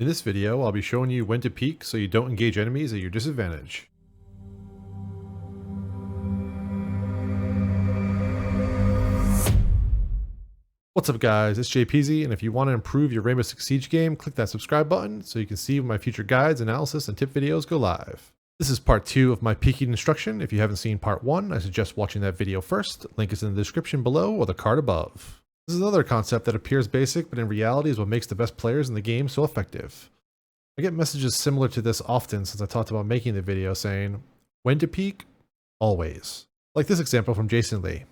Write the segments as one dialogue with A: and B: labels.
A: In this video, I'll be showing you when to peek so you don't engage enemies at your disadvantage. What's up guys, it's JPeasy, and if you want to improve your Rainbow Six Siege game, click that subscribe button so you can see when my future guides, analysis, and tip videos go live. This is part 2 of my peeking instruction. If you haven't seen part 1, I suggest watching that video first. Link is in the description below or the card above. This is another concept that appears basic, but in reality is what makes the best players in the game so effective. I get messages similar to this often since I talked about making the video saying, when to peek? Always. Like this example from Jason Lee.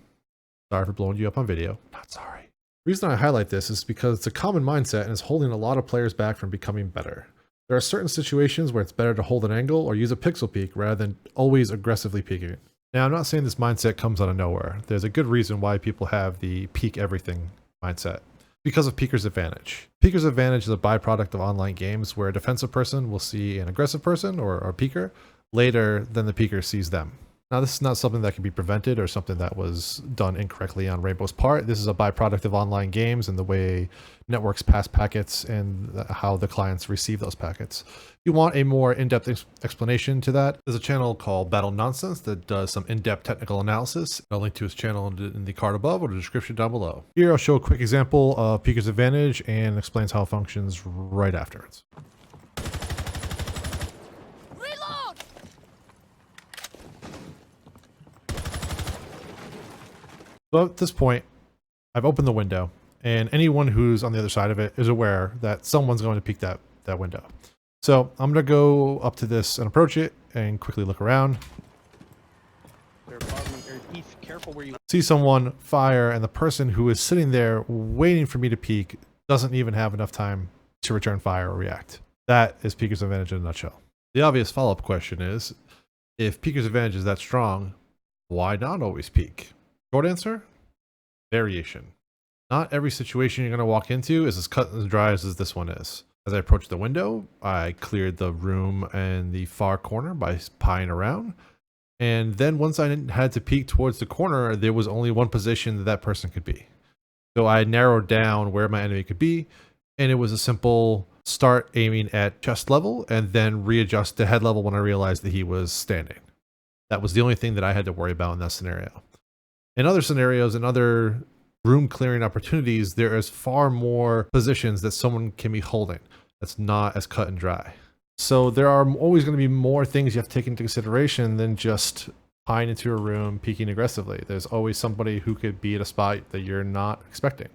A: Sorry for blowing you up on video. Not sorry. The reason I highlight this is because it's a common mindset and is holding a lot of players back from becoming better. There are certain situations where it's better to hold an angle or use a pixel peek rather than always aggressively peeking. Now, I'm not saying this mindset comes out of nowhere. There's a good reason why people have the peek everything mindset. Because of Peeker's Advantage. Peeker's Advantage is a byproduct of online games where a defensive person will see an aggressive person or a peeker later than the peeker sees them. Now, this is not something that can be prevented or something that was done incorrectly on Rainbow's part. This is a byproduct of online games and the way networks pass packets and how the clients receive those packets. If you want a more in-depth explanation to that, there's a channel called Battle Nonsense that does some in-depth technical analysis. I'll link to his channel in the card above or the description down below. Here I'll show a quick example of Peeker's Advantage and explains how it functions right afterwards. So at this point, I've opened the window, and anyone who's on the other side of it is aware that someone's going to peek that window. So I'm going to go up to this and approach it and quickly look around. See someone fire, and the person who is sitting there waiting for me to peek doesn't even have enough time to return fire or react. That is Peeker's Advantage in a nutshell. The obvious follow-up question is, if Peeker's Advantage is that strong, why not always peek? Short answer, variation. Not every situation you're going to walk into is as cut and dry as this one is. As I approached the window, I cleared the room and the far corner by spying around. And then once I had to peek towards the corner, there was only one position that that person could be. So I narrowed down where my enemy could be, and it was a simple start aiming at chest level and then readjust to head level when I realized that he was standing. That was the only thing that I had to worry about in that scenario. In other scenarios and other room clearing opportunities, there is far more positions that someone can be holding. That's not as cut and dry. So there are always going to be more things you have to take into consideration than just pieing into a room, peeking aggressively. There's always somebody who could be at a spot that you're not expecting.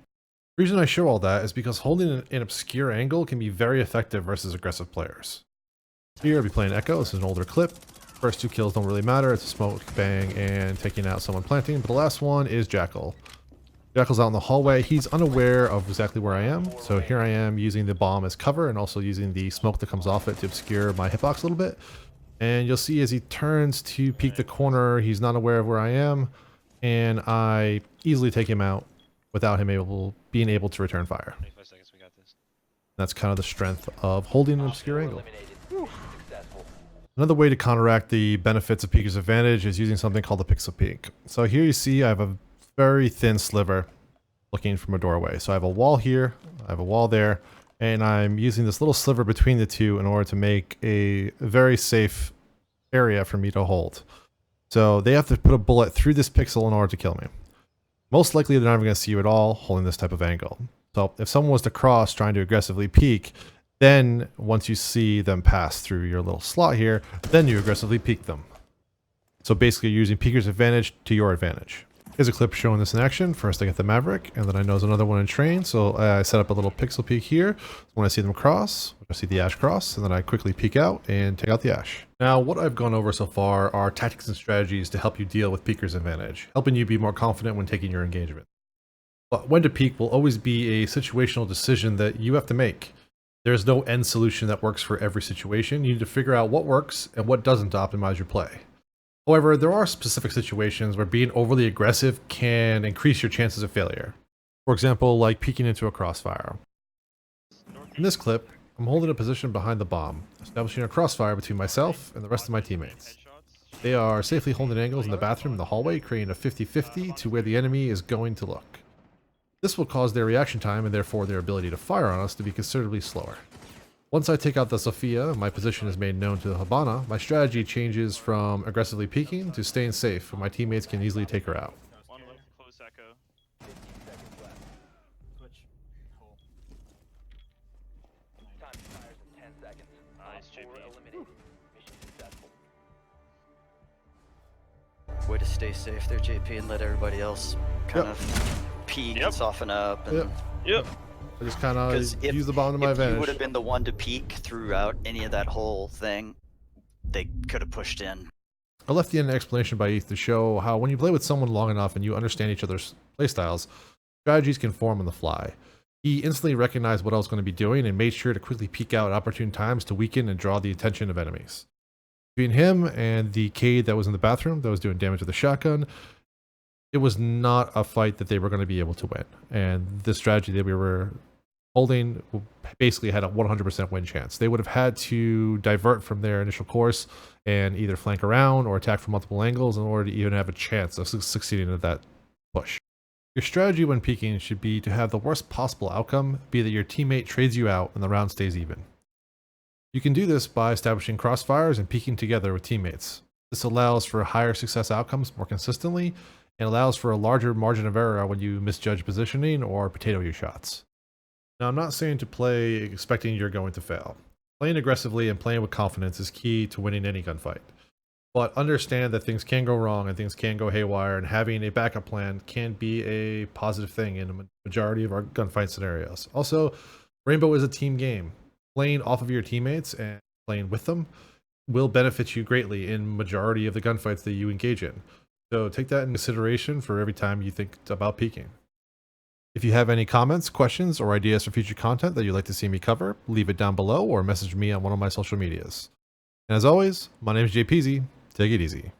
A: The reason I show all that is because holding an obscure angle can be very effective versus aggressive players. Here I'll be playing Echo. This is an older clip. First 2 kills don't really matter. It's a smoke, bang, and taking out someone planting. But the last one is Jackal. Jackal's out in the hallway. He's unaware of exactly where I am. So here I am using the bomb as cover and also using the smoke that comes off it to obscure my hitbox a little bit. And you'll see as he turns to peek the corner, he's not aware of where I am. And I easily take him out without him being able to return fire.
B: 25 seconds, we got this.
A: That's kind of the strength of holding an obscure angle. Another way to counteract the benefits of Peeker's Advantage is using something called the pixel peek. So here you see I have a very thin sliver looking from a doorway. So I have a wall here, I have a wall there, and I'm using this little sliver between the two in order to make a very safe area for me to hold. So they have to put a bullet through this pixel in order to kill me. Most likely they're not even going to see you at all holding this type of angle. So if someone was to cross trying to aggressively peek, then once you see them pass through your little slot here, then you aggressively peek them. So basically you're using Peeker's Advantage to your advantage. Here's a clip showing this in action. First I get the Maverick, and then I know there's another one in train, so I set up a little pixel peek here. When I see them cross, I see the Ash cross, and then I quickly peek out and take out the Ash. Now what I've gone over so far are tactics and strategies to help you deal with Peeker's Advantage, helping you be more confident when taking your engagement. But when to peek will always be a situational decision that you have to make. There's no end solution that works for every situation. You need to figure out what works and what doesn't to optimize your play. However, there are specific situations where being overly aggressive can increase your chances of failure. For example, like peeking into a crossfire. In this clip, I'm holding a position behind the bomb, establishing a crossfire between myself and the rest of my teammates. They are safely holding angles in the bathroom and the hallway, creating a 50-50 to where the enemy is going to look. This will cause their reaction time and therefore their ability to fire on us to be considerably slower. Once I take out the Sophia, my position is made known to the Habana. My strategy changes from aggressively peeking to staying safe, where my teammates can easily take her out.
B: One look, close echo.
C: 15 seconds left. Switch. Cool. Time expires in 10 seconds.
B: Nice,
C: Op 4
B: JP.
C: eliminated. Mission successful.
D: Way to stay safe there, JP, and let everybody else kind of peek
B: Yep.
D: and soften up. And
B: Yep.
A: I just kind of
D: 'cause
A: use the bomb to my
D: if you would
A: advantage.
D: have been the one to peek throughout any of that whole thing, they could have pushed in.
A: I left in an explanation by ETH to show how when you play with someone long enough and you understand each other's playstyles, strategies can form on the fly. He instantly recognized what I was going to be doing and made sure to quickly peek out at opportune times to weaken and draw the attention of enemies. Between him and the Cade that was in the bathroom that was doing damage with the shotgun, it was not a fight that they were going to be able to win. And the strategy that we were holding basically had a 100% win chance. They would have had to divert from their initial course and either flank around or attack from multiple angles in order to even have a chance of succeeding at that push. Your strategy when peeking should be to have the worst possible outcome be that your teammate trades you out and the round stays even. You can do this by establishing crossfires and peeking together with teammates. This allows for higher success outcomes more consistently and allows for a larger margin of error when you misjudge positioning or potato your shots. Now, I'm not saying to play expecting you're going to fail. Playing aggressively and playing with confidence is key to winning any gunfight. But understand that things can go wrong and things can go haywire, and having a backup plan can be a positive thing in a majority of our gunfight scenarios. Also, Rainbow is a team game. Playing off of your teammates and playing with them will benefit you greatly in majority of the gunfights that you engage in. So take that into consideration for every time you think about peeking. If you have any comments, questions, or ideas for future content that you'd like to see me cover, leave it down below or message me on one of my social medias. And as always, my name is JPZ. Take it easy.